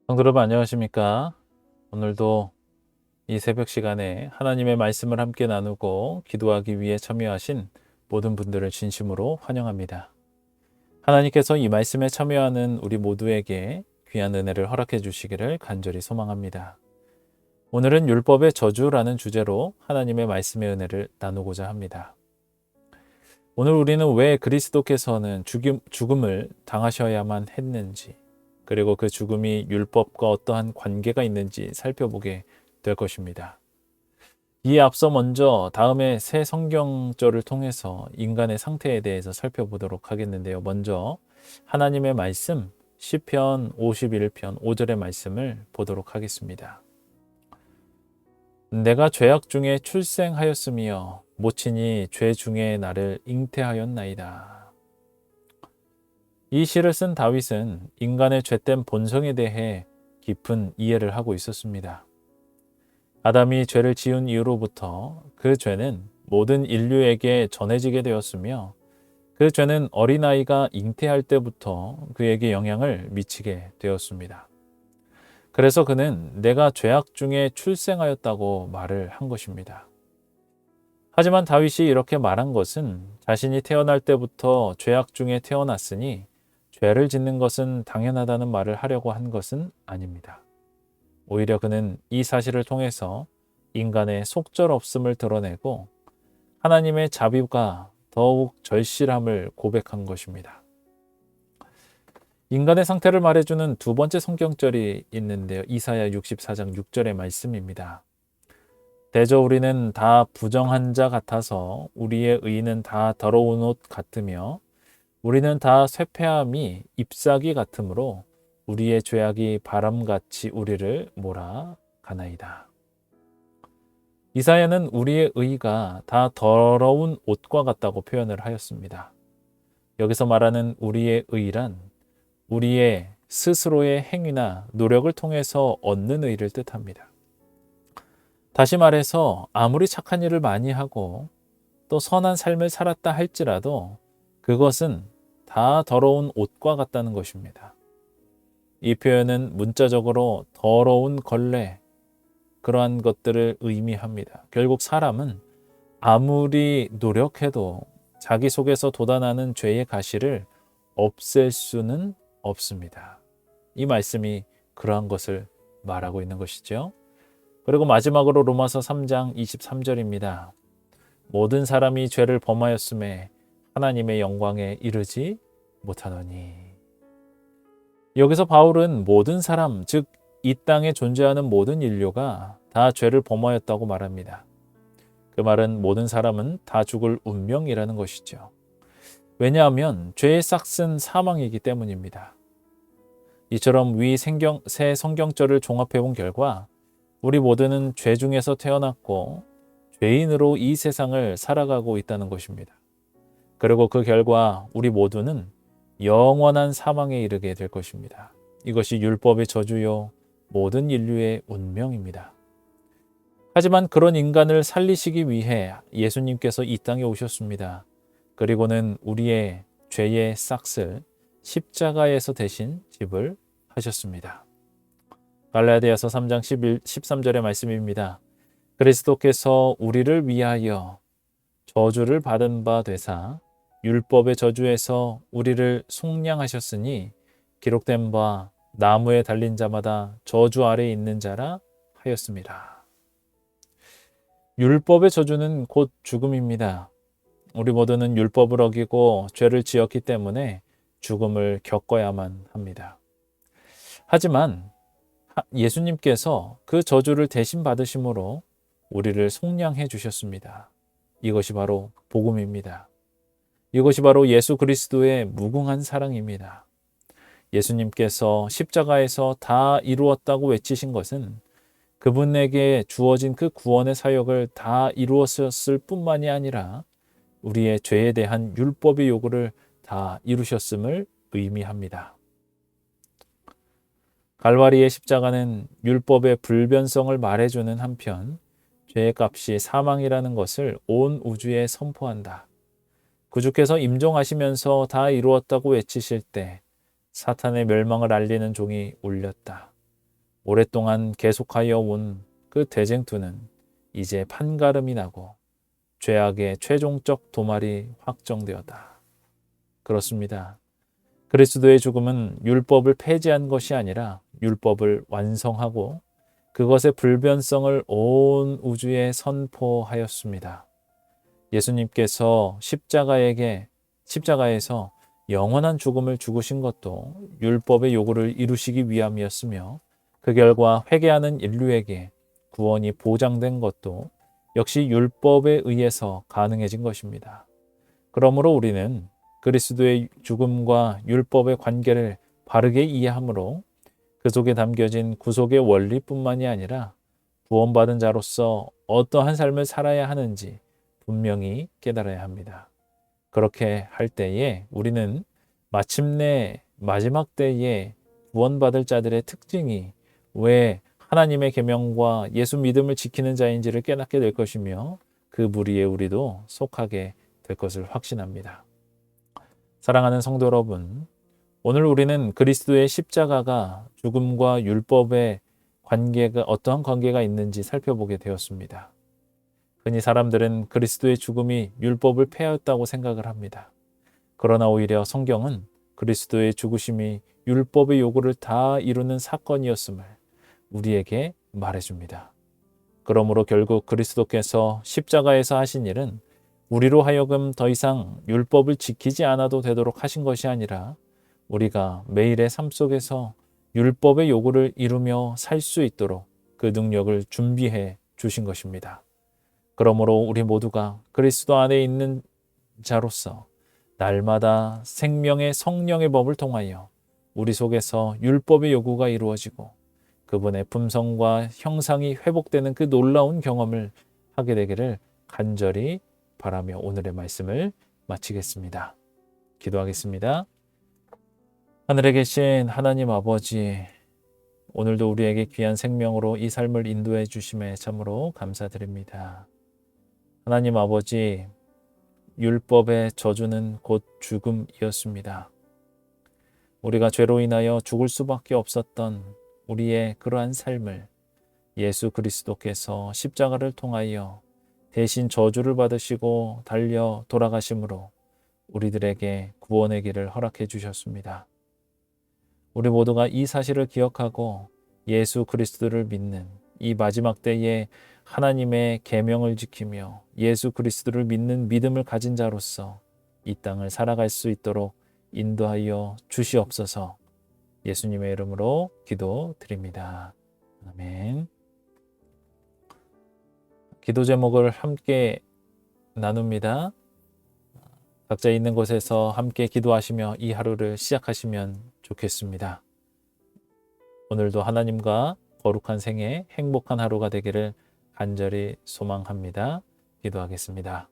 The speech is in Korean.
성도 여러분 안녕하십니까? 오늘도 이 새벽 시간에 하나님의 말씀을 함께 나누고 기도하기 위해 참여하신 모든 분들을 진심으로 환영합니다. 하나님께서 이 말씀에 참여하는 우리 모두에게 귀한 은혜를 허락해 주시기를 간절히 소망합니다. 오늘은 율법의 저주라는 주제로 하나님의 말씀의 은혜를 나누고자 합니다. 오늘 우리는 왜 그리스도께서는 죽음을 당하셔야만 했는지, 그리고 그 죽음이 율법과 어떠한 관계가 있는지 살펴보게 될 것입니다. 이에 앞서 먼저 다음에 새 성경절을 통해서 인간의 상태에 대해서 살펴보도록 하겠는데요. 먼저 하나님의 말씀 시편 51편 5절의 말씀을 보도록 하겠습니다. 내가 죄악 중에 출생하였으며 모친이 죄 중에 나를 잉태하였나이다. 이 시를 쓴 다윗은 인간의 죄된 본성에 대해 깊은 이해를 하고 있었습니다. 아담이 죄를 지은 이후로부터 그 죄는 모든 인류에게 전해지게 되었으며 그 죄는 어린아이가 잉태할 때부터 그에게 영향을 미치게 되었습니다. 그래서 그는 내가 죄악 중에 출생하였다고 말을 한 것입니다. 하지만 다윗이 이렇게 말한 것은 자신이 태어날 때부터 죄악 중에 태어났으니 죄를 짓는 것은 당연하다는 말을 하려고 한 것은 아닙니다. 오히려 그는 이 사실을 통해서 인간의 속절없음을 드러내고 하나님의 자비가 더욱 절실함을 고백한 것입니다. 인간의 상태를 말해주는 두 번째 성경절이 있는데요. 이사야 64장 6절의 말씀입니다. 대저 우리는 다 부정한 자 같아서 우리의 의는 다 더러운 옷 같으며 우리는 다 쇠폐함이 잎사귀 같으므로 우리의 죄악이 바람같이 우리를 몰아가나이다. 이사야는 우리의 의가 다 더러운 옷과 같다고 표현을 하였습니다. 여기서 말하는 우리의 의란 우리의 스스로의 행위나 노력을 통해서 얻는 의를 뜻합니다. 다시 말해서 아무리 착한 일을 많이 하고 또 선한 삶을 살았다 할지라도 그것은 다 더러운 옷과 같다는 것입니다. 이 표현은 문자적으로 더러운 걸레, 그러한 것들을 의미합니다. 결국 사람은 아무리 노력해도 자기 속에서 돋아나는 죄의 가시를 없앨 수는 없습니다. 이 말씀이 그러한 것을 말하고 있는 것이죠. 그리고 마지막으로 로마서 3장 23절입니다. 모든 사람이 죄를 범하였음에 하나님의 영광에 이르지 못하노니. 여기서 바울은 모든 사람, 즉 이 땅에 존재하는 모든 인류가 다 죄를 범하였다고 말합니다. 그 말은 모든 사람은 다 죽을 운명이라는 것이죠. 왜냐하면 죄의 싹은 사망이기 때문입니다. 이처럼 새 성경절을 종합해 본 결과 우리 모두는 죄 중에서 태어났고 죄인으로 이 세상을 살아가고 있다는 것입니다. 그리고 그 결과 우리 모두는 영원한 사망에 이르게 될 것입니다. 이것이 율법의 저주요 모든 인류의 운명입니다. 하지만 그런 인간을 살리시기 위해 예수님께서 이 땅에 오셨습니다. 그리고는 우리의 죄의 싹을 십자가에서 대신 지불 하셨습니다. 갈라디아서 3장 13절의 말씀입니다. 그리스도께서 우리를 위하여 저주를 받은 바 되사 율법의 저주에서 우리를 속량하셨으니 기록된 바 나무에 달린 자마다 저주 아래에 있는 자라 하였습니다. 율법의 저주는 곧 죽음입니다. 우리 모두는 율법을 어기고 죄를 지었기 때문에 죽음을 겪어야만 합니다. 하지만 예수님께서 그 저주를 대신 받으심으로 우리를 속량해 주셨습니다. 이것이 바로 복음입니다. 이것이 바로 예수 그리스도의 무궁한 사랑입니다. 예수님께서 십자가에서 다 이루었다고 외치신 것은 그분에게 주어진 그 구원의 사역을 다 이루었을 뿐만이 아니라 우리의 죄에 대한 율법의 요구를 다 이루셨음을 의미합니다. 갈바리의 십자가는 율법의 불변성을 말해주는 한편 죄의 값이 사망이라는 것을 온 우주에 선포한다. 구주께서 임종하시면서 다 이루었다고 외치실 때 사탄의 멸망을 알리는 종이 울렸다. 오랫동안 계속하여 온 그 대쟁투는 이제 판가름이 나고 죄악의 최종적 도말이 확정되었다. 그렇습니다. 그리스도의 죽음은 율법을 폐지한 것이 아니라 율법을 완성하고 그것의 불변성을 온 우주에 선포하였습니다. 예수님께서 십자가에서 영원한 죽음을 죽으신 것도 율법의 요구를 이루시기 위함이었으며 그 결과 회개하는 인류에게 구원이 보장된 것도 역시 율법에 의해서 가능해진 것입니다. 그러므로 우리는 그리스도의 죽음과 율법의 관계를 바르게 이해하므로 그 속에 담겨진 구속의 원리뿐만이 아니라 구원받은 자로서 어떠한 삶을 살아야 하는지 분명히 깨달아야 합니다. 그렇게 할 때에 우리는 마침내 마지막 때에 구원받을 자들의 특징이 왜 하나님의 계명과 예수 믿음을 지키는 자인지를 깨닫게 될 것이며 그 무리에 우리도 속하게 될 것을 확신합니다. 사랑하는 성도 여러분, 오늘 우리는 그리스도의 십자가가 죽음과 율법의 관계가 어떠한 관계가 있는지 살펴보게 되었습니다. 흔히 사람들은 그리스도의 죽음이 율법을 폐하였다고 생각을 합니다. 그러나 오히려 성경은 그리스도의 죽으심이 율법의 요구를 다 이루는 사건이었음을 우리에게 말해줍니다. 그러므로 결국 그리스도께서 십자가에서 하신 일은 우리로 하여금 더 이상 율법을 지키지 않아도 되도록 하신 것이 아니라 우리가 매일의 삶 속에서 율법의 요구를 이루며 살 수 있도록 그 능력을 준비해 주신 것입니다. 그러므로 우리 모두가 그리스도 안에 있는 자로서 날마다 생명의 성령의 법을 통하여 우리 속에서 율법의 요구가 이루어지고 그분의 품성과 형상이 회복되는 그 놀라운 경험을 하게 되기를 간절히 바라며 오늘의 말씀을 마치겠습니다. 기도하겠습니다. 하늘에 계신 하나님 아버지, 오늘도 우리에게 귀한 생명으로 이 삶을 인도해 주심에 참으로 감사드립니다. 하나님 아버지, 율법의 저주는 곧 죽음이었습니다. 우리가 죄로 인하여 죽을 수밖에 없었던 우리의 그러한 삶을 예수 그리스도께서 십자가를 통하여 대신 저주를 받으시고 달려 돌아가심으로 우리들에게 구원의 길을 허락해 주셨습니다. 우리 모두가 이 사실을 기억하고 예수 그리스도를 믿는 이 마지막 때에 하나님의 계명을 지키며 예수 그리스도를 믿는 믿음을 가진 자로서 이 땅을 살아갈 수 있도록 인도하여 주시옵소서. 예수님의 이름으로 기도드립니다. 아멘. 기도 제목을 함께 나눕니다. 각자 있는 곳에서 함께 기도하시며 이 하루를 시작하시면 좋겠습니다. 오늘도 하나님과 거룩한 생애, 행복한 하루가 되기를 간절히 소망합니다. 기도하겠습니다.